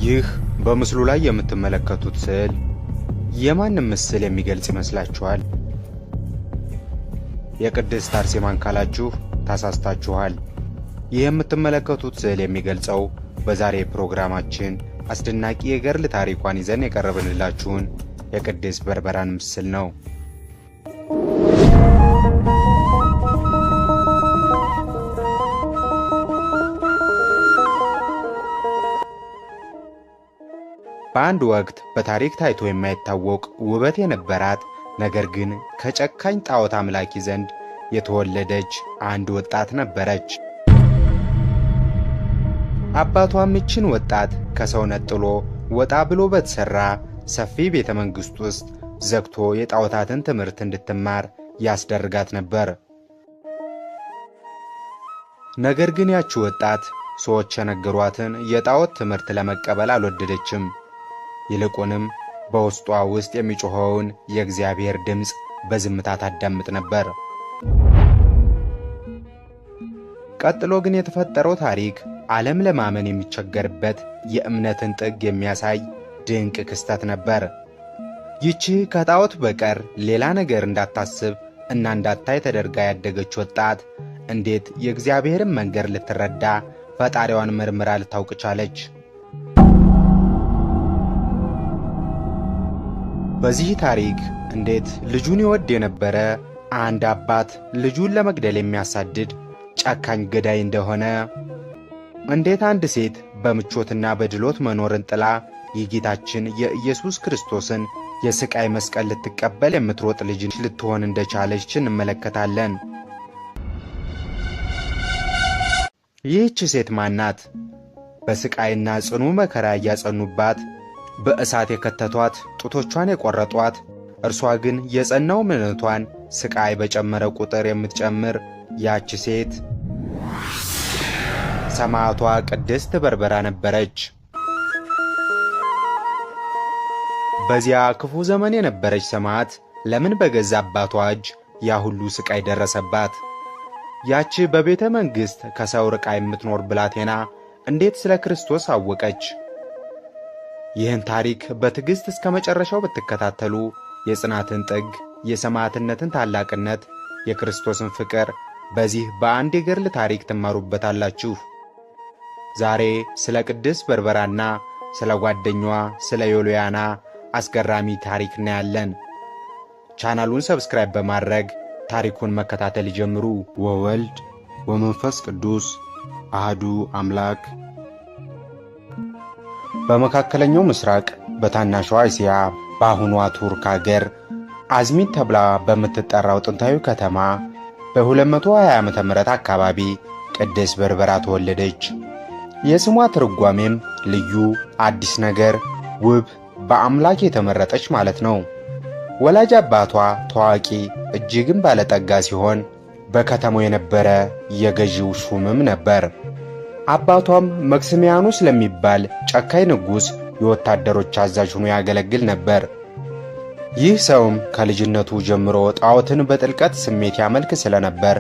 ይህ በምስሉ ላይ የምትመለከቱት ስዕል የማንም ምስል የሚገልጽ ይመስላችኋል? የቅድስት አርሴማን ካላችሁ ታሳስታችኋል። ይህ የምትመለከቱት ስዕል የሚገልጸው በዛሬ ፕሮግራማችን አስደናቂ የገድል ታሪኳን ይዘን የቀረብንላችሁን የቅድስት በርበራን ምስል ነው። በአንድ ወቅት በታሪክ ታይቶ የማይታወቅ ውበት የነበራት ነገር ግን ከጨካኝ ጣዖት አምላኪ ዘንድ የተወለደች አንድ ወጣት ነበረች። አባቷም ይህችን ወጣት ከሰው ነጥሎ ወጣ ብሎ በተሰራ ሰፊ ቤተ መንግሥት ውስጥ ዘግቶ የጣዖታትን ትምህርት እንድትማር ያስደርጋት ነበር። ነገር ግን ያቺ ወጣት ሰዎች የነገሯትን የጣዖት ትምህርት ለመቀበል አልወደደችም። ይልቁንም በውስጧ ውስጥ የሚጮኸውን የእግዚአብሔር ድምፅ በዝምታ ታዳምጥ ነበር። ቀጥሎ ግን የተፈጠረው ታሪክ ዓለም ለማመን የሚቸገርበት የእምነትን ጥግ የሚያሳይ ድንቅ ክስተት ነበር። ይህች ከጣዖት በቀር ሌላ ነገር እንዳታስብ እና እንዳታይ ተደርጋ ያደገች ወጣት እንዴት የእግዚአብሔርን መንገድ ልትረዳ ፈጣሪዋን መርምራ ልታውቅ ቻለች? በዚህ ታሪክ እንዴት ልጁን ይወድ የነበረ አንድ አባት ልጁን ለመግደል የሚያሳድድ ጨካኝ ገዳይ እንደሆነ፣ እንዴት አንድ ሴት በምቾትና በድሎት መኖርን ጥላ የጌታችን የኢየሱስ ክርስቶስን የሥቃይ መስቀል ልትቀበል የምትሮጥ ልጅ ልትሆን እንደቻለች እንመለከታለን። ይህች ሴት ማናት? በሥቃይና ጽኑ መከራ እያጸኑባት በእሳት የከተቷት፣ ጡቶቿን የቆረጧት፣ እርሷ ግን የጸናው እምነቷን ሥቃይ በጨመረ ቁጥር የምትጨምር ያች ሴት ሰማዕቷ ቅድስት በርበራ ነበረች። በዚያ ክፉ ዘመን የነበረች ሰማዕት ለምን በገዛ አባቷ እጅ ያ ሁሉ ሥቃይ ደረሰባት? ያች በቤተ መንግሥት ከሰው ርቃ የምትኖር ብላቴና እንዴት ስለ ክርስቶስ አወቀች? ይህን ታሪክ በትዕግሥት እስከ መጨረሻው ብትከታተሉ የጽናትን ጥግ፣ የሰማዕትነትን ታላቅነት፣ የክርስቶስን ፍቅር በዚህ በአንድ የገድል ታሪክ ትማሩበታላችሁ። ዛሬ ስለ ቅድስት በርበራና ስለ ጓደኛዋ ስለ ዮልያና አስገራሚ ታሪክ እናያለን። ቻናሉን ሰብስክራይብ በማድረግ ታሪኩን መከታተል ይጀምሩ። ወወልድ ወመንፈስ ቅዱስ አህዱ አምላክ። በመካከለኛው ምስራቅ በታናሿ እስያ በአሁኗ ቱርክ አገር አዝሚት ተብላ በምትጠራው ጥንታዊ ከተማ በ220 ዓመተ ምህረት አካባቢ ቅድስት በርበራ ተወለደች። የስሟ ትርጓሜም ልዩ፣ አዲስ ነገር፣ ውብ፣ በአምላክ የተመረጠች ማለት ነው። ወላጅ አባቷ ታዋቂ እጅግም ባለጠጋ ሲሆን በከተማው የነበረ የገዢው ሹምም ነበር። አባቷም መክስሚያኖስ ለሚባል ጨካኝ ንጉሥ የወታደሮች አዛዥ ሆኖ ያገለግል ነበር። ይህ ሰውም ከልጅነቱ ጀምሮ ጣዖትን በጥልቀት ስሜት ያመልክ ስለነበር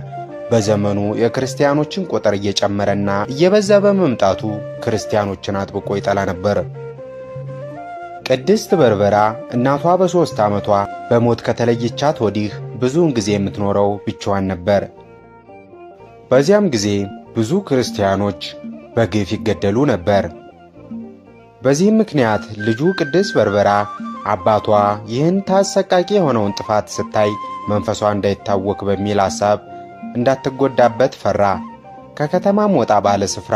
በዘመኑ የክርስቲያኖችን ቁጥር እየጨመረና እየበዛ በመምጣቱ ክርስቲያኖችን አጥብቆ ይጠላ ነበር። ቅድስት በርበራ እናቷ በ3 ዓመቷ በሞት ከተለየቻት ወዲህ ብዙውን ጊዜ የምትኖረው ብቻዋን ነበር። በዚያም ጊዜ ብዙ ክርስቲያኖች በግፍ ይገደሉ ነበር። በዚህም ምክንያት ልጁ ቅድስት በርበራ አባቷ ይህን ታሰቃቂ የሆነውን ጥፋት ስታይ መንፈሷ እንዳይታወክ በሚል ሐሳብ እንዳትጎዳበት ፈራ። ከከተማም ወጣ ባለ ስፍራ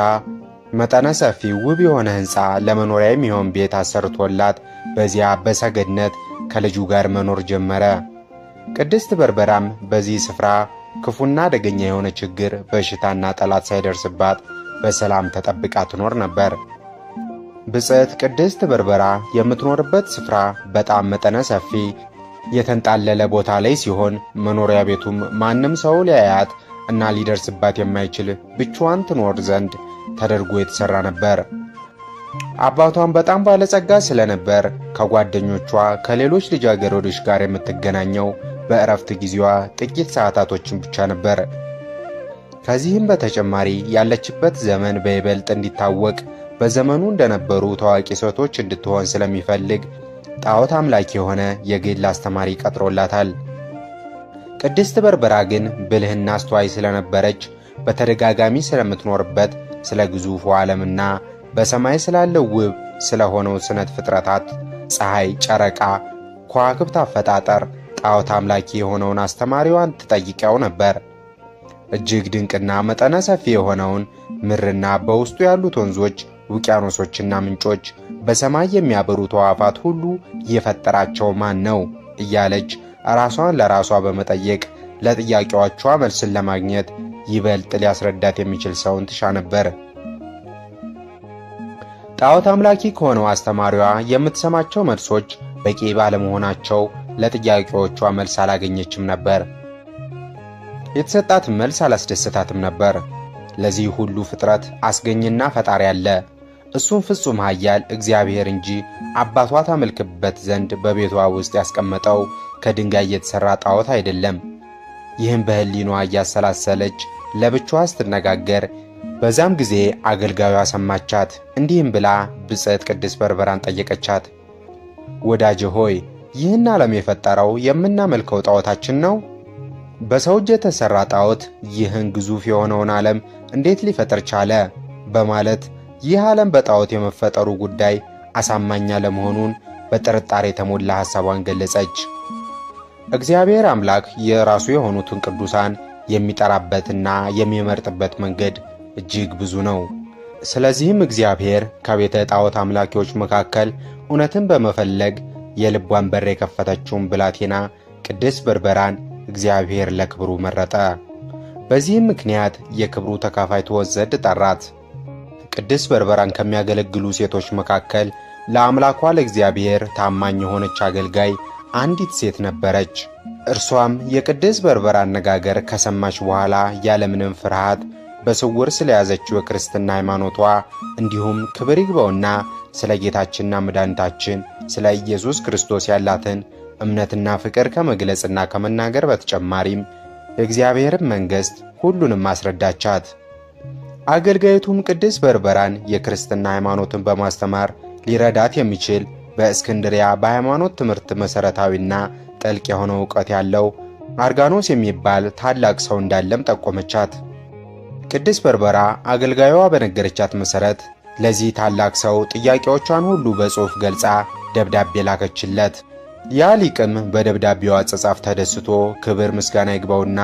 መጠነ ሰፊ ውብ የሆነ ሕንፃ ለመኖሪያ የሚሆን ቤት አሰርቶላት በዚያ በሰገነት ከልጁ ጋር መኖር ጀመረ። ቅድስት በርበራም በዚህ ስፍራ ክፉና አደገኛ የሆነ ችግር፣ በሽታና ጠላት ሳይደርስባት በሰላም ተጠብቃ ትኖር ነበር። ብጽዕት ቅድስት በርበራ የምትኖርበት ስፍራ በጣም መጠነ ሰፊ የተንጣለለ ቦታ ላይ ሲሆን መኖሪያ ቤቱም ማንም ሰው ሊያያት እና ሊደርስባት የማይችል ብቻዋን ትኖር ዘንድ ተደርጎ የተሰራ ነበር። አባቷም በጣም ባለጸጋ ስለነበር ከጓደኞቿ ከሌሎች ልጃገረዶች ጋር የምትገናኘው በእረፍት ጊዜዋ ጥቂት ሰዓታቶችን ብቻ ነበር። ከዚህም በተጨማሪ ያለችበት ዘመን በይበልጥ እንዲታወቅ በዘመኑ እንደነበሩ ታዋቂ ሴቶች እንድትሆን ስለሚፈልግ ጣዖት አምላኪ የሆነ የግል አስተማሪ ቀጥሮላታል። ቅድስት በርበራ ግን ብልህና አስተዋይ ስለነበረች በተደጋጋሚ ስለምትኖርበት ስለ ግዙፉ ዓለምና በሰማይ ስላለው ውብ ስለሆነው ስነት ፍጥረታት፣ ፀሐይ፣ ጨረቃ፣ ከዋክብት አፈጣጠር ጣዖት አምላኪ የሆነውን አስተማሪዋን ትጠይቀው ነበር። እጅግ ድንቅና መጠነ ሰፊ የሆነውን ምድርና በውስጡ ያሉት ወንዞች፣ ውቅያኖሶችና ምንጮች፣ በሰማይ የሚያበሩ አዕዋፋት ሁሉ የፈጠራቸው ማን ነው እያለች ራሷን ለራሷ በመጠየቅ ለጥያቄዎቿ መልስን ለማግኘት ይበልጥ ሊያስረዳት የሚችል ሰውን ትሻ ነበር። ጣዖት አምላኪ ከሆነው አስተማሪዋ የምትሰማቸው መልሶች በቂ ባለመሆናቸው ለጥያቄዎቿ መልስ አላገኘችም ነበር። የተሰጣትም መልስ አላስደሰታትም ነበር። ለዚህ ሁሉ ፍጥረት አስገኝና ፈጣሪ አለ፣ እሱም ፍጹም ኃያል እግዚአብሔር እንጂ አባቷ ታመልክበት ዘንድ በቤቷ ውስጥ ያስቀመጠው ከድንጋይ የተሠራ ጣዖት አይደለም። ይህም በሕሊናዋ እያሰላሰለች ለብቻዋ ስትነጋገር በዛም ጊዜ አገልጋዩዋ ሰማቻት። እንዲህም ብላ ብጽዕት ቅድስት በርበራን ጠየቀቻት። ወዳጄ ሆይ ይህን ዓለም የፈጠረው የምናመልከው ጣዖታችን ነው? በሰው እጅ የተሠራ ጣዖት ይህን ግዙፍ የሆነውን ዓለም እንዴት ሊፈጥር ቻለ? በማለት ይህ ዓለም በጣዖት የመፈጠሩ ጉዳይ አሳማኝ አለመሆኑን በጥርጣሬ የተሞላ ሐሳቧን ገለጸች። እግዚአብሔር አምላክ የራሱ የሆኑትን ቅዱሳን የሚጠራበትና የሚመርጥበት መንገድ እጅግ ብዙ ነው። ስለዚህም እግዚአብሔር ከቤተ ጣዖት አምላኪዎች መካከል እውነትን በመፈለግ የልቧን በር የከፈተችውን ብላቴና ቅድስት በርበራን እግዚአብሔር ለክብሩ መረጠ። በዚህም ምክንያት የክብሩ ተካፋይ ትሆን ዘንድ ጠራት። ቅድስት በርበራን ከሚያገለግሉ ሴቶች መካከል ለአምላኳ ለእግዚአብሔር ታማኝ የሆነች አገልጋይ አንዲት ሴት ነበረች። እርሷም የቅድስት በርበራ አነጋገር ከሰማች በኋላ ያለምንም ፍርሃት በስውር ስለያዘችው የክርስትና ሃይማኖቷ እንዲሁም ክብር ይግባውና ስለ ጌታችንና መድኃኒታችን ስለ ኢየሱስ ክርስቶስ ያላትን እምነትና ፍቅር ከመግለጽና ከመናገር በተጨማሪም የእግዚአብሔርን መንግሥት ሁሉንም አስረዳቻት። አገልጋይቱም ቅድስት በርበራን የክርስትና ሃይማኖትን በማስተማር ሊረዳት የሚችል በእስክንድሪያ በሃይማኖት ትምህርት መሠረታዊና ጥልቅ የሆነ ዕውቀት ያለው አርጋኖስ የሚባል ታላቅ ሰው እንዳለም ጠቆመቻት። ቅድስት በርበራ አገልጋዩዋ በነገረቻት መሠረት ለዚህ ታላቅ ሰው ጥያቄዎቿን ሁሉ በጽሑፍ ገልጻ ደብዳቤ ላከችለት። ያ ሊቅም በደብዳቤው አጻጻፍ ተደስቶ ክብር ምስጋና ይግባውና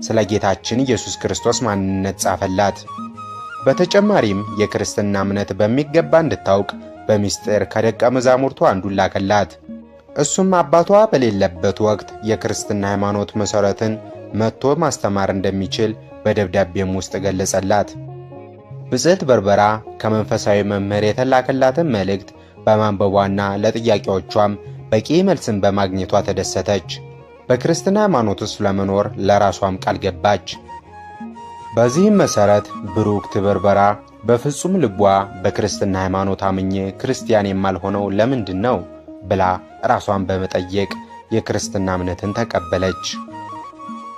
ስለ ጌታችን ኢየሱስ ክርስቶስ ማንነት ጻፈላት። በተጨማሪም የክርስትና እምነት በሚገባ እንድታውቅ በሚስጥር ከደቀ መዛሙርቱ አንዱን ላከላት። እሱም አባቷ በሌለበት ወቅት የክርስትና ሃይማኖት መሠረትን መጥቶ ማስተማር እንደሚችል በደብዳቤም ውስጥ ገለጸላት። ብጽዕት በርበራ ከመንፈሳዊ መምህር የተላከላትን መልእክት በማንበቧና ለጥያቄዎቿም በቂ መልስን በማግኘቷ ተደሰተች። በክርስትና ሃይማኖት ውስጥ ለመኖር ለራሷም ቃል ገባች። በዚህም መሠረት ብሩክት በርበራ በፍጹም ልቧ በክርስትና ሃይማኖት አምኜ ክርስቲያን የማልሆነው ለምንድን ነው ብላ ራሷን በመጠየቅ የክርስትና እምነትን ተቀበለች።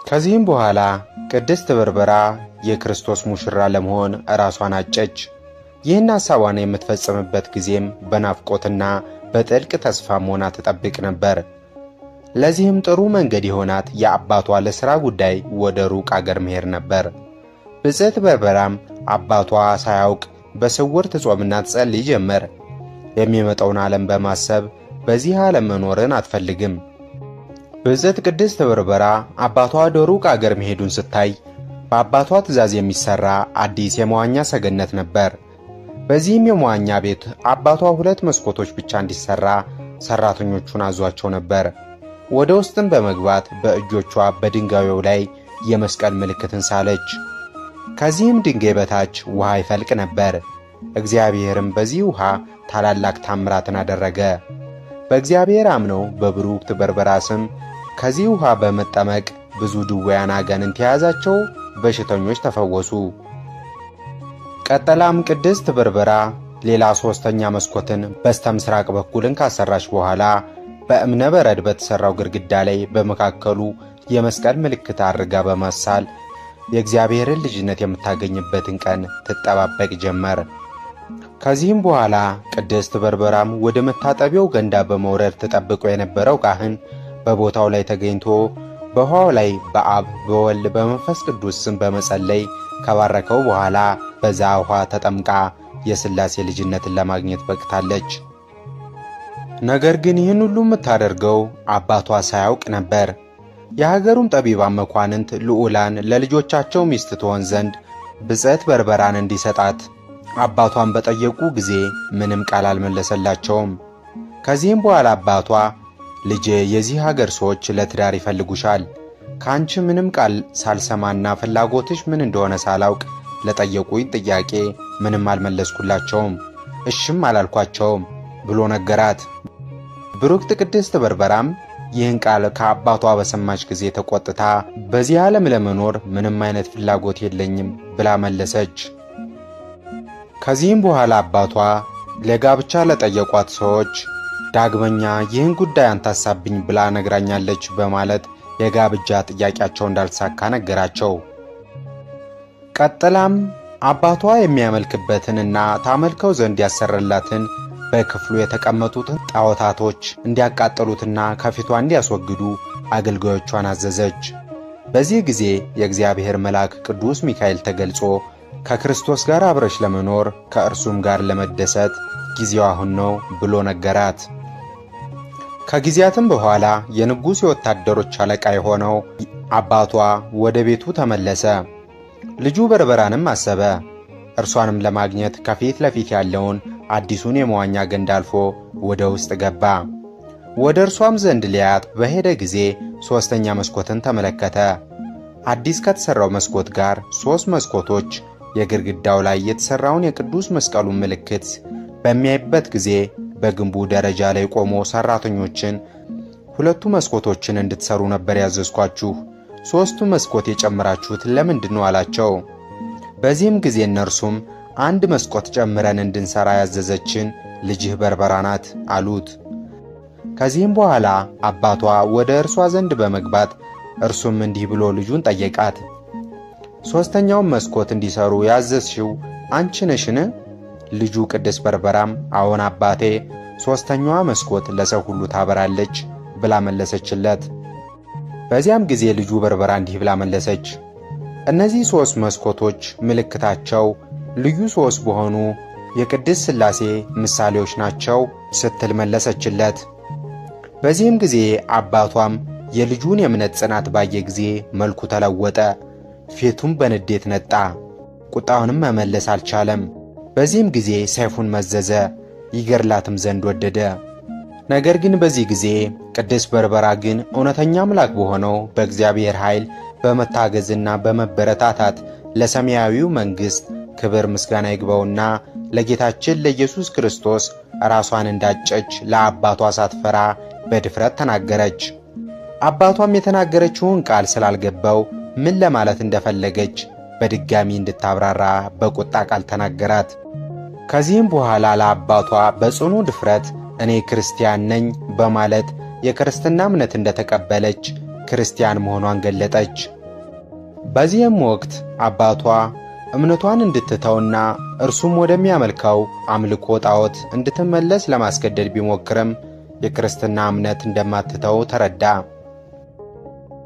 ከዚህም በኋላ ቅድስት በርበራ የክርስቶስ ሙሽራ ለመሆን ራሷን አጨች። ይህን ሐሳቧን የምትፈጽምበት ጊዜም በናፍቆትና በጥልቅ ተስፋም ሆና ትጠብቅ ነበር። ለዚህም ጥሩ መንገድ የሆናት የአባቷ ለሥራ ጉዳይ ወደ ሩቅ አገር መሄድ ነበር። ብጽዕት በርበራም አባቷ ሳያውቅ በስውር ትጾምና ትጸልይ ጀመር። የሚመጣውን ዓለም በማሰብ በዚህ ዓለም መኖርን አትፈልግም። ብጽዕት ቅድስት በርበራ አባቷ ወደ ሩቅ አገር መሄዱን ስታይ በአባቷ ትእዛዝ የሚሠራ አዲስ የመዋኛ ሰገነት ነበር። በዚህም የመዋኛ ቤት አባቷ 2 መስኮቶች ብቻ እንዲሠራ ሠራተኞቹን አዟቸው ነበር። ወደ ውስጥም በመግባት በእጆቿ በድንጋዩ ላይ የመስቀል ምልክትን ሳለች። ከዚህም ድንጋይ በታች ውሃ ይፈልቅ ነበር። እግዚአብሔርም በዚህ ውሃ ታላላቅ ታምራትን አደረገ። በእግዚአብሔር አምነው በብሩክት በርበራ ስም ከዚህ ውሃ በመጠመቅ ብዙ ድውያን አጋንንት የያዛቸው በሽተኞች ተፈወሱ። ቀጠላም ቅድስት በርበራ ሌላ 3ኛ መስኮትን በስተምስራቅ በኩልን ካሰራች በኋላ በእብነ በረድ በተሠራው ግድግዳ ላይ በመካከሉ የመስቀል ምልክት አድርጋ በማሳል የእግዚአብሔርን ልጅነት የምታገኝበትን ቀን ትጠባበቅ ጀመር። ከዚህም በኋላ ቅድስት በርበራም ወደ መታጠቢያው ገንዳ በመውረድ ተጠብቆ የነበረው ካህን በቦታው ላይ ተገኝቶ በውሃው ላይ በአብ በወልድ በመንፈስ ቅዱስ ስም በመጸለይ ከባረከው በኋላ በዛ ውሃ ተጠምቃ የሥላሴ ልጅነትን ለማግኘት በቅታለች። ነገር ግን ይህን ሁሉ የምታደርገው አባቷ ሳያውቅ ነበር። የሀገሩም ጠቢባን መኳንንት ልዑላን ለልጆቻቸው ሚስት ትሆን ዘንድ ብጽዕት በርበራን እንዲሰጣት አባቷን በጠየቁ ጊዜ ምንም ቃል አልመለሰላቸውም። ከዚህም በኋላ አባቷ ልጄ የዚህ ሀገር ሰዎች ለትዳር ይፈልጉሻል። ከአንቺ ምንም ቃል ሳልሰማና ፍላጎትሽ ምን እንደሆነ ሳላውቅ ለጠየቁኝ ጥያቄ ምንም አልመለስኩላቸውም፣ እሽም አላልኳቸውም ብሎ ነገራት። ብሩክት ቅድስት በርበራም ይህን ቃል ከአባቷ በሰማች ጊዜ ተቆጥታ በዚህ ዓለም ለመኖር ምንም አይነት ፍላጎት የለኝም ብላ መለሰች። ከዚህም በኋላ አባቷ ለጋብቻ ለጠየቋት ሰዎች ዳግመኛ ይህን ጉዳይ አንታሳብኝ ብላ ነግራኛለች በማለት የጋብቻ ጥያቄያቸው እንዳልተሳካ ነገራቸው። ቀጥላም አባቷ የሚያመልክበትንና ታመልከው ዘንድ ያሰረላትን በክፍሉ የተቀመጡትን ጣዖታቶች እንዲያቃጠሉትና ከፊቷ እንዲያስወግዱ አገልጋዮቿን አዘዘች። በዚህ ጊዜ የእግዚአብሔር መልአክ ቅዱስ ሚካኤል ተገልጾ ከክርስቶስ ጋር አብረሽ ለመኖር ከእርሱም ጋር ለመደሰት ጊዜው አሁን ነው ብሎ ነገራት። ከጊዜያትም በኋላ የንጉሥ የወታደሮች አለቃ የሆነው አባቷ ወደ ቤቱ ተመለሰ። ልጁ በርበራንም አሰበ። እርሷንም ለማግኘት ከፊት ለፊት ያለውን አዲሱን የመዋኛ ገንዳ አልፎ ወደ ውስጥ ገባ። ወደ እርሷም ዘንድ ሊያት በሄደ ጊዜ ሦስተኛ መስኮትን ተመለከተ። አዲስ ከተሠራው መስኮት ጋር 3 መስኮቶች የግድግዳው ላይ የተሠራውን የቅዱስ መስቀሉን ምልክት በሚያይበት ጊዜ በግንቡ ደረጃ ላይ ቆሞ ሠራተኞችን 2 መስኮቶችን እንድትሠሩ ነበር ያዘዝኳችሁ፣ 3ቱ መስኮት የጨመራችሁት ለምንድን ነው አላቸው። በዚህም ጊዜ እነርሱም 1 መስኮት ጨምረን እንድንሠራ ያዘዘችን ልጅህ በርበራ ናት አሉት። ከዚህም በኋላ አባቷ ወደ እርሷ ዘንድ በመግባት እርሱም እንዲህ ብሎ ልጁን ጠየቃት። 3ኛውን መስኮት እንዲሠሩ ያዘዝሽው አንቺ ነሽን? ልጁ ቅድስት በርበራም አዎን አባቴ፣ 3ኛዋ መስኮት ለሰው ሁሉ ታበራለች ብላ መለሰችለት። በዚያም ጊዜ ልጁ በርበራ እንዲህ ብላ መለሰች፣ እነዚህ 3 መስኮቶች ምልክታቸው ልዩ 3 በሆኑ የቅድስት ሥላሴ ምሳሌዎች ናቸው ስትል መለሰችለት። በዚህም ጊዜ አባቷም የልጁን የእምነት ጽናት ባየ ጊዜ መልኩ ተለወጠ፣ ፊቱም በንዴት ነጣ፣ ቁጣውንም መመለስ አልቻለም። በዚህም ጊዜ ሰይፉን መዘዘ፣ ይገድላትም ዘንድ ወደደ። ነገር ግን በዚህ ጊዜ ቅድስት በርበራ ግን እውነተኛ አምላክ በሆነው በእግዚአብሔር ኃይል በመታገዝና በመበረታታት ለሰማያዊው መንግሥት ክብር ምስጋና ይግባውና ለጌታችን ለኢየሱስ ክርስቶስ ራሷን እንዳጨች ለአባቷ ሳትፈራ በድፍረት ተናገረች። አባቷም የተናገረችውን ቃል ስላልገባው ምን ለማለት እንደፈለገች በድጋሚ እንድታብራራ በቁጣ ቃል ተናገራት። ከዚህም በኋላ ለአባቷ በጽኑ ድፍረት እኔ ክርስቲያን ነኝ በማለት የክርስትና እምነት እንደተቀበለች ክርስቲያን መሆኗን ገለጠች። በዚህም ወቅት አባቷ እምነቷን እንድትተውና እርሱም ወደሚያመልከው አምልኮ ጣዖት እንድትመለስ ለማስገደድ ቢሞክርም የክርስትና እምነት እንደማትተው ተረዳ።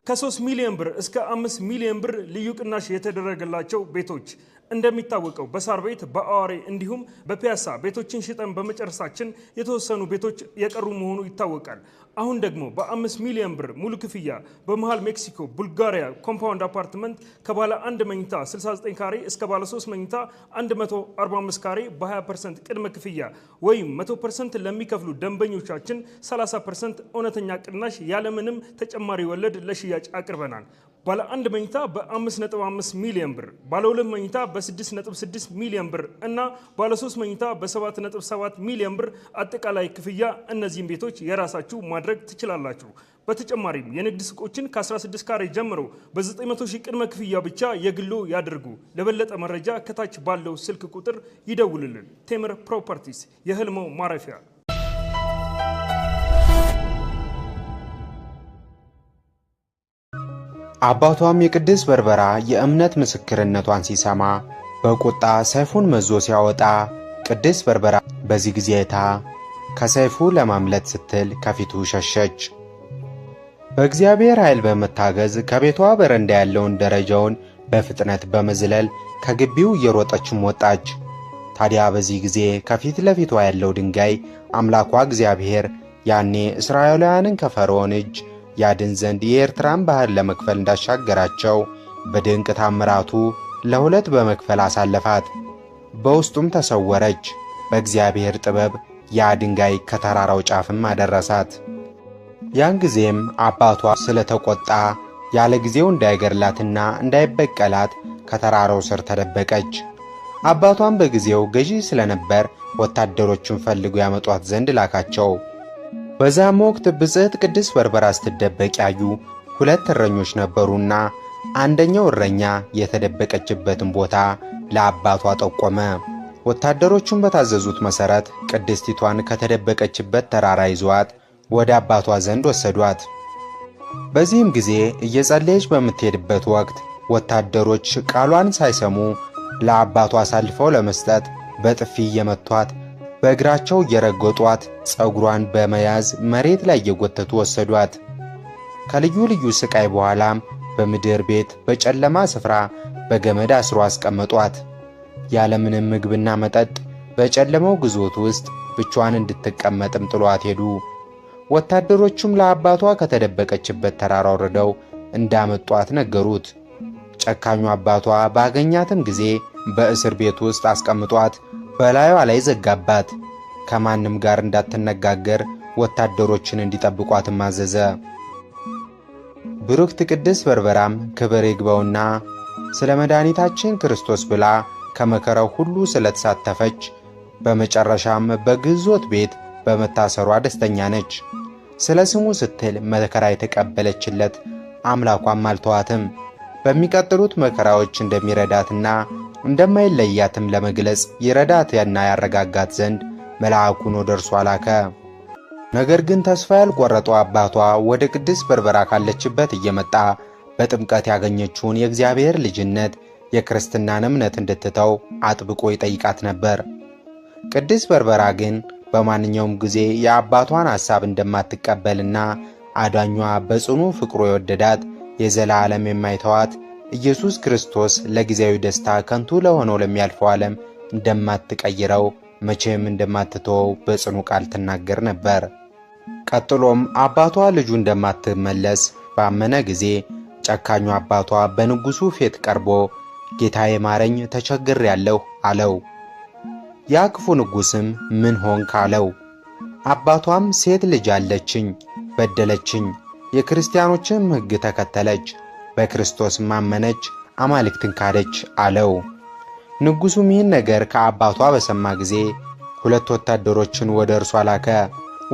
ከ3 ሚሊዮን ብር እስከ 5 ሚሊዮን ብር ልዩ ቅናሽ የተደረገላቸው ቤቶች እንደሚታወቀው በሳር ቤት በአዋሬ እንዲሁም በፒያሳ ቤቶችን ሽጠን በመጨረሳችን የተወሰኑ ቤቶች የቀሩ መሆኑ ይታወቃል። አሁን ደግሞ በ5 ሚሊዮን ብር ሙሉ ክፍያ በመሃል ሜክሲኮ ቡልጋሪያ ኮምፓውንድ አፓርትመንት ከባለ 1 መኝታ 69 ካሬ እስከ ባለ 3 መኝታ 145 ካሬ በ20% ቅድመ ክፍያ ወይም 100% ለሚከፍሉ ደንበኞቻችን 30% እውነተኛ ቅናሽ ያለምንም ተጨማሪ ወለድ ለሽያጭ አቅርበናል። ባለ 1 መኝታ በ5.5 ሚሊዮን ብር፣ ባለ 2 መኝታ በ6.6 ሚሊዮን ብር እና ባለ 3 መኝታ በ7.7 ሚሊዮን ብር አጠቃላይ ክፍያ እነዚህን ቤቶች የራሳችሁ ማድረግ ትችላላችሁ። በተጨማሪም የንግድ ሱቆችን ከ16 ካሬ ጀምሮ በ900 ሺህ ቅድመ ክፍያ ብቻ የግሎ ያድርጉ። ለበለጠ መረጃ ከታች ባለው ስልክ ቁጥር ይደውልልን። ቴምር ፕሮፐርቲስ የህልሞ ማረፊያ። አባቷም የቅድስት በርበራ የእምነት ምስክርነቷን ሲሰማ በቁጣ ሰይፉን መዞ ሲያወጣ ቅድስት በርበራ በዚህ ጊዜ አይታ ከሰይፉ ለማምለጥ ስትል ከፊቱ ሸሸች። በእግዚአብሔር ኃይል በመታገዝ ከቤቷ በረንዳ ያለውን ደረጃውን በፍጥነት በመዝለል ከግቢው እየሮጠችም ወጣች። ታዲያ በዚህ ጊዜ ከፊት ለፊቷ ያለው ድንጋይ አምላኳ እግዚአብሔር ያኔ እስራኤላውያንን ከፈርዖን እጅ ያድን ዘንድ የኤርትራን ባህር ለመክፈል እንዳሻገራቸው በድንቅ ታምራቱ ለሁለት በመክፈል አሳለፋት። በውስጡም ተሰወረች። በእግዚአብሔር ጥበብ ያ ድንጋይ ከተራራው ጫፍም አደረሳት። ያን ጊዜም አባቷ ስለተቆጣ ያለ ጊዜው እንዳይገድላትና እንዳይበቀላት ከተራራው ስር ተደበቀች። አባቷም በጊዜው ገዢ ስለነበር ወታደሮችን ፈልጎ ያመጧት ዘንድ ላካቸው። በዛም ወቅት ብጽዕት ቅድስት በርበራ ስትደበቅ ያዩ ሁለት እረኞች ነበሩና አንደኛው እረኛ የተደበቀችበትን ቦታ ለአባቷ ጠቆመ። ወታደሮቹን በታዘዙት መሠረት ቅድስቲቷን ከተደበቀችበት ተራራ ይዘዋት ወደ አባቷ ዘንድ ወሰዷት። በዚህም ጊዜ እየጸለየች በምትሄድበት ወቅት ወታደሮች ቃሏን ሳይሰሙ ለአባቷ አሳልፈው ለመስጠት በጥፊ እየመቷት በእግራቸው እየረገጧት ፀጉሯን በመያዝ መሬት ላይ እየጎተቱ ወሰዷት። ከልዩ ልዩ ስቃይ በኋላም በምድር ቤት በጨለማ ስፍራ በገመድ አስሮ አስቀመጧት። ያለምንም ምግብና መጠጥ በጨለማው ግዞት ውስጥ ብቻዋን እንድትቀመጥም ጥሏት ሄዱ። ወታደሮቹም ለአባቷ ከተደበቀችበት ተራራ ወርደው እንዳመጧት ነገሩት። ጨካኙ አባቷ ባገኛትም ጊዜ በእስር ቤት ውስጥ አስቀምጧት በላዩዋ ላይ ዘጋባት። ከማንም ጋር እንዳትነጋገር ወታደሮችን እንዲጠብቋትም አዘዘ። ብሩክት ቅድስት በርበራም ክብር ይግባውና ስለ መድኃኒታችን ክርስቶስ ብላ ከመከራው ሁሉ ስለተሳተፈች በመጨረሻም በግዞት ቤት በመታሰሯ ደስተኛ ነች። ስለ ስሙ ስትል መከራ የተቀበለችለት አምላኳም አልተዋትም። በሚቀጥሉት መከራዎች እንደሚረዳትና እንደማይለያትም ለመግለጽ ይረዳትና ያረጋጋት ዘንድ መልአኩን ወደ እርሷ ላከ። ነገር ግን ተስፋ ያልቆረጠው አባቷ ወደ ቅድስት በርበራ ካለችበት እየመጣ በጥምቀት ያገኘችውን የእግዚአብሔር ልጅነት የክርስትናን እምነት እንድትተው አጥብቆ ይጠይቃት ነበር። ቅድስት በርበራ ግን በማንኛውም ጊዜ የአባቷን ሐሳብ እንደማትቀበልና አዳኟ በጽኑ ፍቅሩ የወደዳት የዘላለም የማይተዋት ኢየሱስ ክርስቶስ ለጊዜያዊ ደስታ ከንቱ ለሆነው ለሚያልፈው ዓለም እንደማትቀይረው መቼም እንደማትተወው በጽኑ ቃል ትናገር ነበር። ቀጥሎም አባቷ ልጁ እንደማትመለስ ባመነ ጊዜ ጨካኙ አባቷ በንጉሡ ፊት ቀርቦ ጌታዬ ማረኝ ተቸግሬአለሁ አለው። ያ ክፉ ንጉሥም ምን ሆንክ አለው። አባቷም ሴት ልጅ አለችኝ፣ በደለችኝ፣ የክርስቲያኖችም ሕግ ተከተለች፣ በክርስቶስም አመነች፣ አማልክትን ካደች አለው። ንጉሡም ይህን ነገር ከአባቷ በሰማ ጊዜ ሁለት ወታደሮችን ወደ እርሷ ላከ።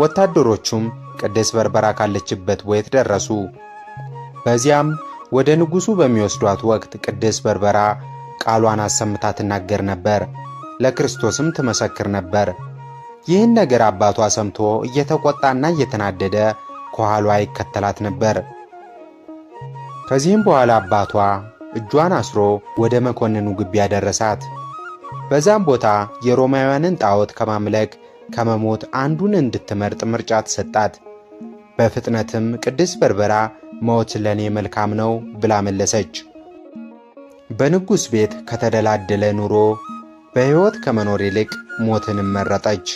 ወታደሮቹም ቅድስት በርበራ ካለችበት ቤት ደረሱ። በዚያም ወደ ንጉሡ በሚወስዷት ወቅት ቅድስት በርበራ ቃሏን አሰምታ ትናገር ነበር፣ ለክርስቶስም ትመሰክር ነበር። ይህን ነገር አባቷ ሰምቶ እየተቆጣና እየተናደደ ከኋሏ ይከተላት ነበር። ከዚህም በኋላ አባቷ እጇን አስሮ ወደ መኮንኑ ግቢ ያደረሳት። በዛም ቦታ የሮማውያንን ጣዖት ከማምለክ ከመሞት አንዱን እንድትመርጥ ምርጫ ተሰጣት። በፍጥነትም ቅድስት በርበራ ሞት ለኔ መልካም ነው ብላ መለሰች። በንጉሥ ቤት ከተደላደለ ኑሮ በሕይወት ከመኖር ይልቅ ሞትንም መረጠች።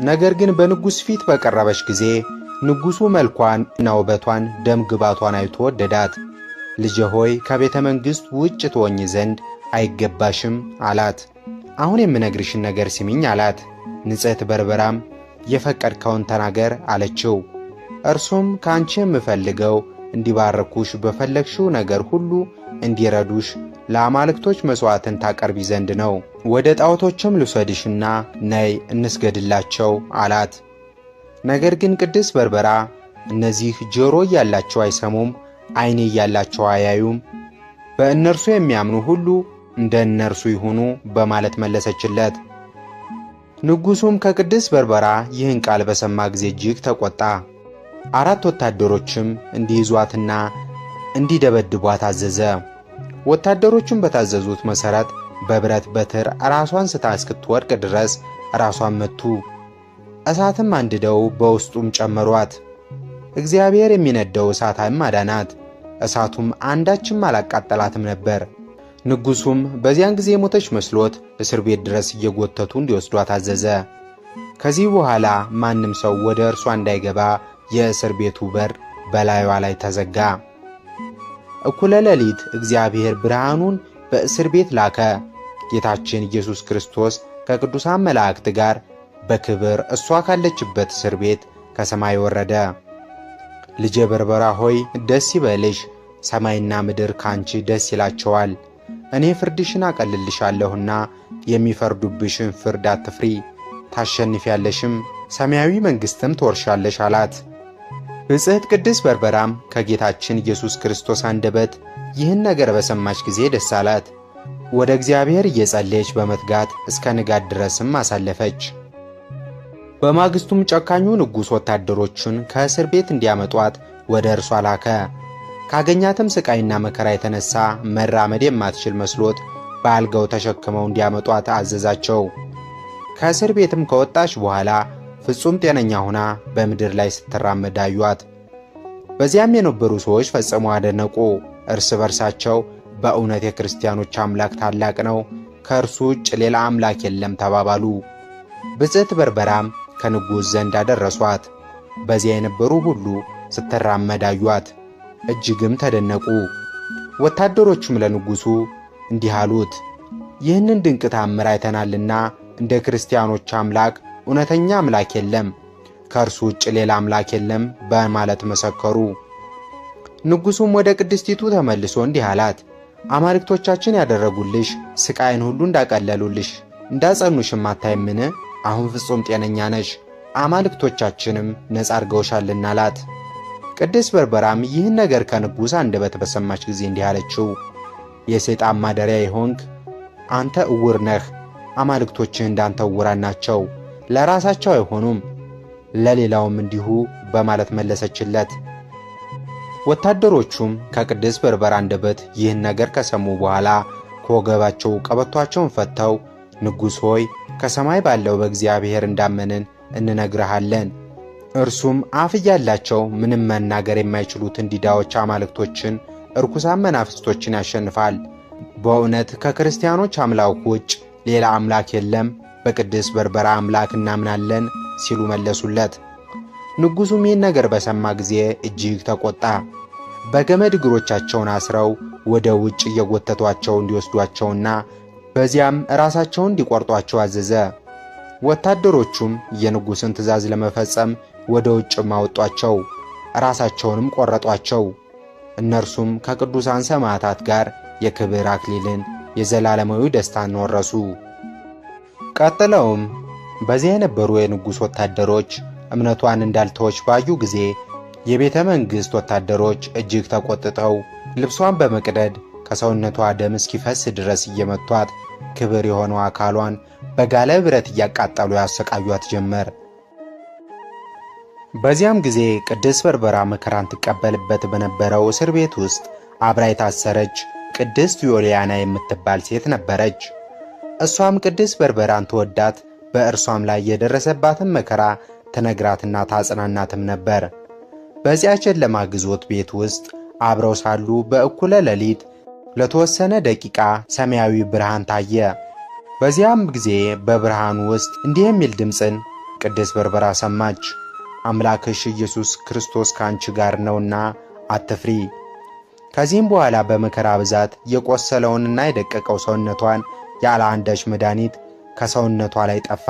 ነገር ግን በንጉሥ ፊት በቀረበች ጊዜ ንጉሡ መልኳን እና ውበቷን ደም ግባቷን አይቶ ወደዳት። ልጄ ሆይ ከቤተ መንግሥት ውጭ ትሆኚ ዘንድ አይገባሽም አላት። አሁን የምነግርሽን ነገር ስሚኝ አላት። ንጽሕት በርበራም የፈቀድከውን ተናገር አለችው። እርሱም ከአንቺ የምፈልገው እንዲባርኩሽ በፈለግሽው ነገር ሁሉ እንዲረዱሽ ለአማልክቶች መሥዋዕትን ታቀርቢ ዘንድ ነው። ወደ ጣዖቶችም ልውሰድሽና ነይ እንስገድላቸው አላት። ነገር ግን ቅድስት በርበራ እነዚህ ጆሮ እያላቸው አይሰሙም፣ ዓይን እያላቸው አያዩም፣ በእነርሱ የሚያምኑ ሁሉ እንደ እነርሱ ይሁኑ በማለት መለሰችለት። ንጉሡም ከቅድስት በርበራ ይህን ቃል በሰማ ጊዜ እጅግ ተቆጣ። 4 ወታደሮችም እንዲይዟትና እንዲደበድቧት አዘዘ። ወታደሮቹም በታዘዙት መሠረት በብረት በትር ራሷን ስታ እስክትወድቅ ድረስ ራሷን መቱ። እሳትም አንድደው በውስጡም ጨመሯት። እግዚአብሔር የሚነደው እሳትም አዳናት። እሳቱም አንዳችም አላቃጠላትም ነበር። ንጉሡም በዚያን ጊዜ የሞተች መስሎት እስር ቤት ድረስ እየጎተቱ እንዲወስዷት አዘዘ። ከዚህ በኋላ ማንም ሰው ወደ እርሷ እንዳይገባ የእስር ቤቱ በር በላዩዋ ላይ ተዘጋ። እኩለ ሌሊት እግዚአብሔር ብርሃኑን በእስር ቤት ላከ። ጌታችን ኢየሱስ ክርስቶስ ከቅዱሳን መላእክት ጋር በክብር እሷ ካለችበት እስር ቤት ከሰማይ ወረደ። ልጄ በርበራ ሆይ ደስ ይበልሽ፣ ሰማይና ምድር ካንቺ ደስ ይላቸዋል። እኔ ፍርድሽን አቀልልሻለሁና የሚፈርዱብሽን ፍርድ አትፍሪ፣ ታሸንፊያለሽም፣ ሰማያዊ መንግሥትም ትወርሻለሽ አላት። ብጽሕት ቅድስት በርበራም ከጌታችን ኢየሱስ ክርስቶስ አንደበት ይህን ነገር በሰማች ጊዜ ደስ አላት። ወደ እግዚአብሔር እየጸለየች በመትጋት እስከ ንጋት ድረስም አሳለፈች። በማግስቱም ጨካኙ ንጉሥ ወታደሮቹን ከእስር ቤት እንዲያመጧት ወደ እርሷ ላከ። ካገኛትም ስቃይና መከራ የተነሳ መራመድ የማትችል መስሎት በአልጋው ተሸክመው እንዲያመጧት አዘዛቸው። ከእስር ቤትም ከወጣች በኋላ ፍጹም ጤነኛ ሆና በምድር ላይ ስትራመድ አዩአት። በዚያም የነበሩ ሰዎች ፈጽሞ አደነቁ። እርስ በርሳቸው በእውነት የክርስቲያኖች አምላክ ታላቅ ነው፣ ከእርሱ ውጭ ሌላ አምላክ የለም ተባባሉ። ብጽዕት በርበራም ከንጉሥ ዘንድ አደረሷት። በዚያ የነበሩ ሁሉ ስትራመድ አዩአት፣ እጅግም ተደነቁ። ወታደሮቹም ለንጉሡ እንዲህ አሉት፣ ይህንን ድንቅ ታምር አይተናልና እንደ ክርስቲያኖች አምላክ እውነተኛ አምላክ የለም፣ ከእርሱ ውጭ ሌላ አምላክ የለም በማለት መሰከሩ። ንጉሡም ወደ ቅድስቲቱ ተመልሶ እንዲህ አላት፣ አማልክቶቻችን ያደረጉልሽ ስቃይን ሁሉ እንዳቀለሉልሽ እንዳጸኑሽም አታይምን? አሁን ፍጹም ጤነኛ ነሽ፣ አማልክቶቻችንም ነጻ አድርገውሻልና አላት። ቅድስት በርበራም ይህን ነገር ከንጉሥ አንደበት በሰማች ጊዜ እንዲህ አለችው፣ የሰይጣን ማደሪያ የሆንክ አንተ ዕውር ነህ። አማልክቶችህ እንዳንተ ዕውራን ናቸው፣ ለራሳቸው አይሆኑም፣ ለሌላውም እንዲሁ በማለት መለሰችለት። ወታደሮቹም ከቅድስት በርበራ አንደበት ይህን ነገር ከሰሙ በኋላ ከወገባቸው ቀበቷቸውን ፈተው ንጉሥ ሆይ ከሰማይ ባለው በእግዚአብሔር እንዳመንን እንነግርሃለን። እርሱም አፍ እያላቸው ምንም መናገር የማይችሉትን ዲዳዎች አማልክቶችን፣ እርኩሳን መናፍስቶችን ያሸንፋል። በእውነት ከክርስቲያኖች አምላክ ውጭ ሌላ አምላክ የለም፣ በቅድስት በርበራ አምላክ እናምናለን ሲሉ መለሱለት። ንጉሡም ይህን ነገር በሰማ ጊዜ እጅግ ተቆጣ። በገመድ እግሮቻቸውን አስረው ወደ ውጭ እየጎተቷቸው እንዲወስዷቸውና በዚያም ራሳቸውን እንዲቆርጧቸው አዘዘ። ወታደሮቹም የንጉሥን ትእዛዝ ለመፈጸም ወደ ውጭም አወጧቸው፣ ራሳቸውንም ቆረጧቸው። እነርሱም ከቅዱሳን ሰማዕታት ጋር የክብር አክሊልን የዘላለማዊ ደስታን ወረሱ። ቀጥለውም በዚያ የነበሩ የንጉሥ ወታደሮች እምነቷን እንዳልተወች ባዩ ጊዜ የቤተ መንግሥት ወታደሮች እጅግ ተቆጥተው ልብሷን በመቅደድ ከሰውነቷ ደም እስኪፈስ ድረስ እየመቷት ክብር የሆነው አካሏን በጋለ ብረት እያቃጠሉ ያሰቃዩት ጀመር። በዚያም ጊዜ ቅድስት በርበራ መከራን ትቀበልበት በነበረው እስር ቤት ውስጥ አብራ የታሰረች ቅድስት ዩልያና የምትባል ሴት ነበረች። እሷም ቅድስት በርበራን ትወዳት፣ በእርሷም ላይ የደረሰባትን መከራ ትነግራትና ታጽናናትም ነበር። በዚያ ጨለማ ግዞት ቤት ውስጥ አብረው ሳሉ በእኩለ ሌሊት ለተወሰነ ደቂቃ ሰማያዊ ብርሃን ታየ። በዚያም ጊዜ በብርሃኑ ውስጥ እንዲህ የሚል ድምፅን ቅድስት በርበራ ሰማች። አምላክሽ ኢየሱስ ክርስቶስ ከአንቺ ጋር ነውና አትፍሪ። ከዚህም በኋላ በመከራ ብዛት የቆሰለውንና የደቀቀው ሰውነቷን ያለ አንዳች መድኃኒት ከሰውነቷ ላይ ጠፋ።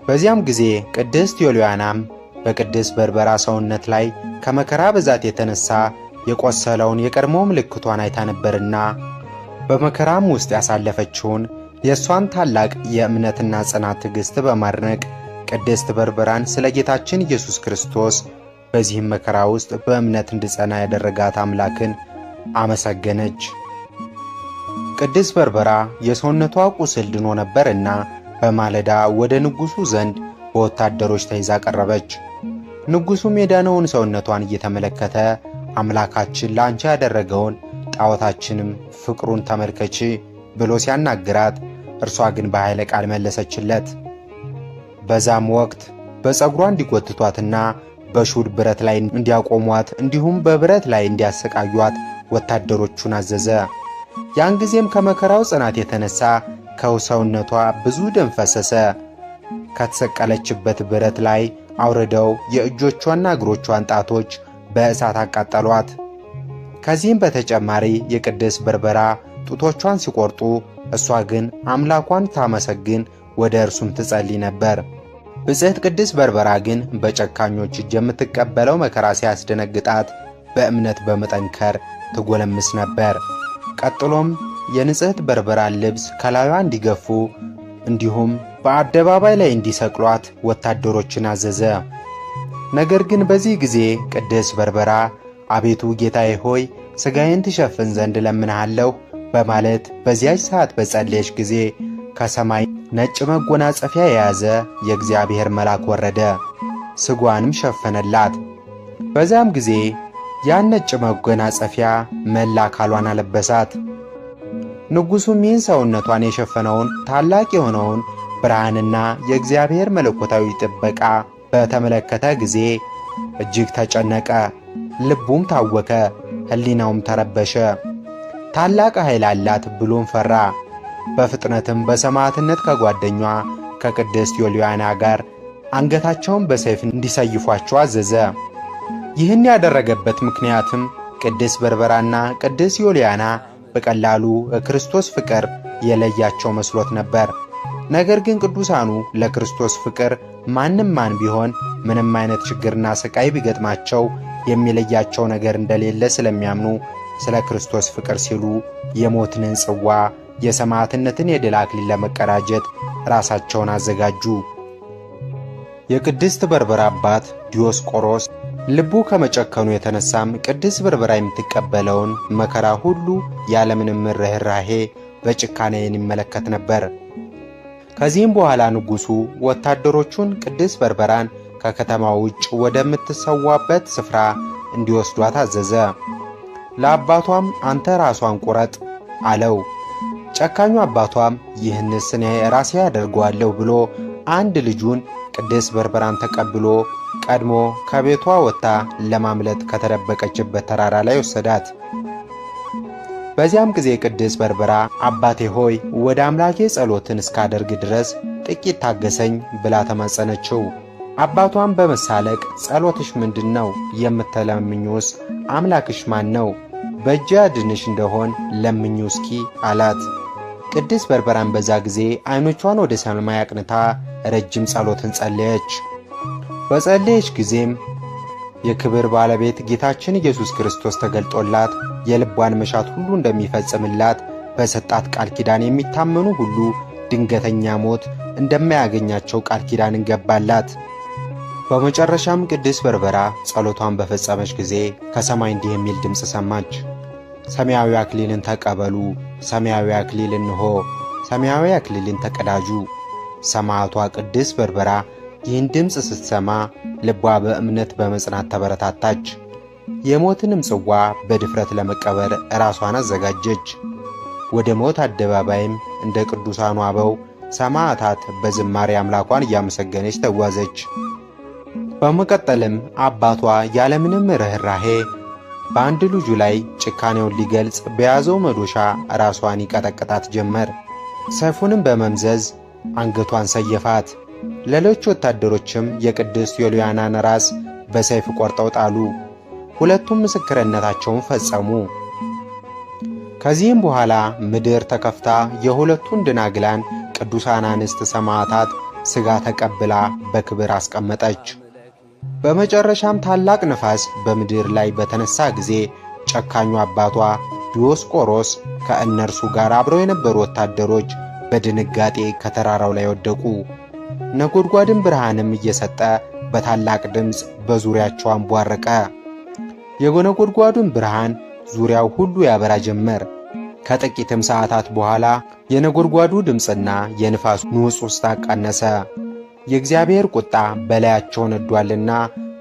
በዚያም ጊዜ ቅድስት ዩልያናም በቅድስት በርበራ ሰውነት ላይ ከመከራ ብዛት የተነሳ የቆሰለውን የቀድሞ ምልክቷን አይታ ነበርና በመከራም ውስጥ ያሳለፈችውን የእሷን ታላቅ የእምነትና ጽናት ትዕግሥት በማድነቅ ቅድስት በርበራን ስለ ጌታችን ኢየሱስ ክርስቶስ በዚህም መከራ ውስጥ በእምነት እንድጸና ያደረጋት አምላክን አመሰገነች። ቅድስት በርበራ የሰውነቷ ቁስል ድኖ ነበርና በማለዳ ወደ ንጉሡ ዘንድ በወታደሮች ተይዛ ቀረበች። ንጉሡም የዳነውን ሰውነቷን እየተመለከተ አምላካችን ለአንቺ ያደረገውን ጣዖታችንም ፍቅሩን ተመልከቺ፣ ብሎ ሲያናግራት፣ እርሷ ግን በኃይለ ቃል መለሰችለት። በዛም ወቅት በፀጉሯ እንዲጎትቷትና በሹል ብረት ላይ እንዲያቆሟት እንዲሁም በብረት ላይ እንዲያሰቃዩት ወታደሮቹን አዘዘ። ያን ጊዜም ከመከራው ጽናት የተነሳ ከሰውነቷ ብዙ ደም ፈሰሰ። ከተሰቀለችበት ብረት ላይ አውርደው የእጆቿና እግሮቿን ጣቶች በእሳት አቃጠሏት። ከዚህም በተጨማሪ የቅድስት በርበራ ጡቶቿን ሲቆርጡ፣ እሷ ግን አምላኳን ታመሰግን ወደ እርሱም ትጸልይ ነበር። ብጽሕት ቅድስት በርበራ ግን በጨካኞች እጅ የምትቀበለው መከራ ሲያስደነግጣት በእምነት በመጠንከር ትጎለምስ ነበር። ቀጥሎም የንጽሕት በርበራን ልብስ ከላዩዋ እንዲገፉ እንዲሁም በአደባባይ ላይ እንዲሰቅሏት ወታደሮችን አዘዘ። ነገር ግን በዚህ ጊዜ ቅድስት በርበራ አቤቱ ጌታዬ ሆይ ሥጋዬን ትሸፍን ዘንድ እለምንሃለሁ በማለት በዚያች ሰዓት በጸለየች ጊዜ ከሰማይ ነጭ መጎናጸፊያ የያዘ የእግዚአብሔር መልአክ ወረደ፣ ሥጋዋንም ሸፈነላት። በዚያም ጊዜ ያን ነጭ መጎናጸፊያ መላ አካሏን አለበሳት። ንጉሡም ይህን ሰውነቷን የሸፈነውን ታላቅ የሆነውን ብርሃንና የእግዚአብሔር መለኮታዊ ጥበቃ በተመለከተ ጊዜ እጅግ ተጨነቀ፣ ልቡም ታወከ፣ ሕሊናውም ተረበሸ። ታላቅ ኃይል አላት ብሎም ፈራ። በፍጥነትም በሰማዕትነት ከጓደኛዋ ከቅድስት ዮልያና ጋር አንገታቸውን በሰይፍ እንዲሰይፏቸው አዘዘ። ይህን ያደረገበት ምክንያትም ቅድስት በርበራና ቅድስት ዮልያና በቀላሉ ክርስቶስ ፍቅር የለያቸው መስሎት ነበር። ነገር ግን ቅዱሳኑ ለክርስቶስ ፍቅር ማንም ማን ቢሆን ምንም አይነት ችግርና ስቃይ ቢገጥማቸው የሚለያቸው ነገር እንደሌለ ስለሚያምኑ ስለ ክርስቶስ ፍቅር ሲሉ የሞትን ጽዋ የሰማዕትነትን የድል አክሊል ለመቀዳጀት ራሳቸውን አዘጋጁ። የቅድስት በርበራ አባት ዲዮስቆሮስ ልቡ ከመጨከኑ የተነሳም ቅድስት በርበራ የምትቀበለውን መከራ ሁሉ ያለምንም ርኅራኄ በጭካኔ ይመለከት ነበር። ከዚህም በኋላ ንጉሡ ወታደሮቹን ቅድስት በርበራን ከከተማው ውጭ ወደምትሰዋበት ስፍራ እንዲወስዷት አዘዘ። ለአባቷም አንተ ራሷን ቁረጥ አለው። ጨካኙ አባቷም ይህንስ እኔ ራሴ አደርገዋለሁ ብሎ አንድ ልጁን ቅድስት በርበራን ተቀብሎ ቀድሞ ከቤቷ ወጥታ ለማምለጥ ከተደበቀችበት ተራራ ላይ ወሰዳት። በዚያም ጊዜ ቅድስት በርበራ አባቴ ሆይ ወደ አምላኬ ጸሎትን እስካደርግ ድረስ ጥቂት ታገሰኝ ብላ ተማጸነችው። አባቷም በመሳለቅ ጸሎትሽ ምንድን ነው? የምትለምኚውስ አምላክሽ ማን ነው? በእጅ ያድንሽ እንደሆን ለምኚው እስኪ አላት። ቅድስት በርበራን በዛ ጊዜ ዓይኖቿን ወደ ሰማይ አቅንታ ረጅም ጸሎትን ጸለየች። በጸለየች ጊዜም የክብር ባለቤት ጌታችን ኢየሱስ ክርስቶስ ተገልጦላት የልቧን መሻት ሁሉ እንደሚፈጽምላት በሰጣት ቃል ኪዳን የሚታመኑ ሁሉ ድንገተኛ ሞት እንደማያገኛቸው ቃል ኪዳንን ገባላት። በመጨረሻም ቅድስት በርበራ ጸሎቷን በፈጸመች ጊዜ ከሰማይ እንዲህ የሚል ድምፅ ሰማች። ሰማያዊ አክሊልን ተቀበሉ፣ ሰማያዊ አክሊል እንሆ፣ ሰማያዊ አክሊልን ተቀዳጁ። ሰማዕቷ ቅድስት በርበራ ይህን ድምፅ ስትሰማ ልቧ በእምነት በመጽናት ተበረታታች። የሞትንም ጽዋ በድፍረት ለመቀበር ራሷን አዘጋጀች። ወደ ሞት አደባባይም እንደ ቅዱሳኑ አበው ሰማዕታት በዝማሬ አምላኳን እያመሰገነች ተጓዘች። በመቀጠልም አባቷ ያለምንም ርኅራኄ በአንድ ልጁ ላይ ጭካኔውን ሊገልጽ በያዘው መዶሻ ራሷን ይቀጠቅጣት ጀመር። ሰይፉንም በመምዘዝ አንገቷን ሰየፋት። ሌሎች ወታደሮችም የቅድስት ዮልያናን ራስ በሰይፍ ቆርጠው ጣሉ። ሁለቱም ምስክርነታቸውን ፈጸሙ። ከዚህም በኋላ ምድር ተከፍታ የሁለቱን ደናግላን ቅዱሳን አንስት ሰማዕታት ሥጋ ተቀብላ በክብር አስቀመጠች። በመጨረሻም ታላቅ ነፋስ በምድር ላይ በተነሳ ጊዜ ጨካኙ አባቷ ዲዮስቆሮስ ከእነርሱ ጋር አብረው የነበሩ ወታደሮች በድንጋጤ ከተራራው ላይ ወደቁ። ነጎድጓድም ብርሃንም እየሰጠ በታላቅ ድምፅ በዙሪያቸው አንቧረቀ። የነጎድጓዱን ብርሃን ዙሪያው ሁሉ ያበራ ጀመር። ከጥቂትም ሰዓታት በኋላ የነጎድጓዱ ድምፅና የንፋሱ ንውጽውጽታ ቀነሰ። የእግዚአብሔር ቁጣ በላያቸው ነዷልና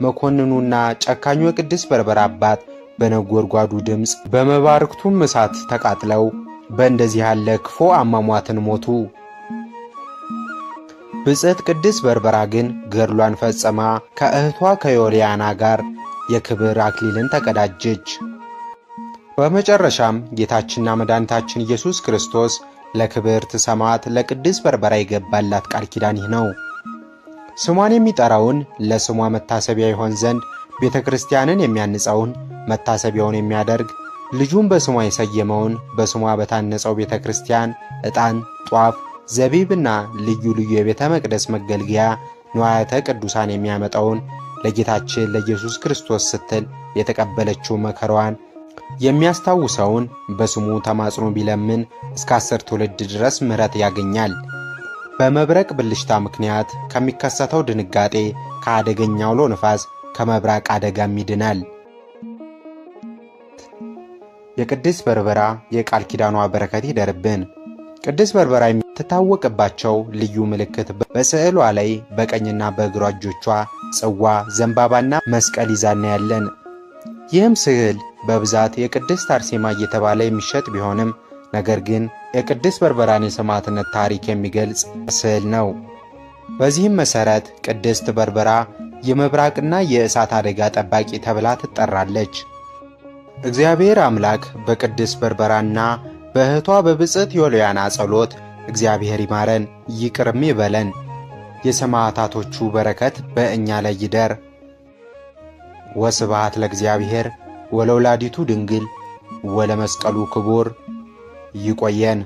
መኮንኑና ጨካኙ የቅድስት በርበራ አባት በነጎድጓዱ ድምፅ በመባርክቱም እሳት ተቃጥለው በእንደዚህ ያለ ክፉ አሟሟትን ሞቱ። ብጽዕት ቅድስት በርበራ ግን ገድሏን ፈጽማ ከእህቷ ከዮልያና ጋር የክብር አክሊልን ተቀዳጀች። በመጨረሻም ጌታችንና መድኃኒታችን ኢየሱስ ክርስቶስ ለክብርት ሰማዕት ለቅድስት በርበራ የገባላት ቃል ኪዳን ይህ ነው። ስሟን የሚጠራውን ለስሟ መታሰቢያ ይሆን ዘንድ ቤተ ክርስቲያንን የሚያንጸውን መታሰቢያውን የሚያደርግ ልጁን በስሟ የሰየመውን በስሟ በታነጸው ቤተ ክርስቲያን ዕጣን፣ ጧፍ፣ ዘቢብና ልዩ ልዩ የቤተ መቅደስ መገልገያ ንዋያተ ቅዱሳን የሚያመጣውን ለጌታችን ለኢየሱስ ክርስቶስ ስትል የተቀበለችው መከራዋን የሚያስታውሰውን በስሙ ተማጽኖ ቢለምን እስከ 10 ትውልድ ድረስ ምሕረት ያገኛል። በመብረቅ ብልሽታ ምክንያት ከሚከሰተው ድንጋጤ፣ ከአደገኛ አውሎ ነፋስ፣ ከመብረቅ አደጋም ይድናል። የቅድስት በርበራ የቃል ኪዳኗ በረከት ይደርብን። ቅድስት በርበራ የምትታወቅባቸው ልዩ ምልክት በስዕሏ ላይ በቀኝና በግራ እጆቿ ጽዋ፣ ዘንባባና መስቀል ይዛ እናያለን። ይህም ስዕል በብዛት የቅድስት አርሴማ እየተባለ የሚሸጥ ቢሆንም ነገር ግን የቅድስት በርበራን የሰማዕትነት ታሪክ የሚገልጽ ስዕል ነው። በዚህም መሠረት ቅድስት በርበራ የመብራቅና የእሳት አደጋ ጠባቂ ተብላ ትጠራለች። እግዚአብሔር አምላክ በቅድስት በርበራና በእህቷ በብጽዕት ዮልያና ጸሎት እግዚአብሔር ይማረን ይቅርም ይበለን። የሰማዕታቶቹ በረከት በእኛ ላይ ይደር። ወስብሐት ለእግዚአብሔር ወለወላዲቱ ድንግል ወለመስቀሉ ክቡር። ይቆየን።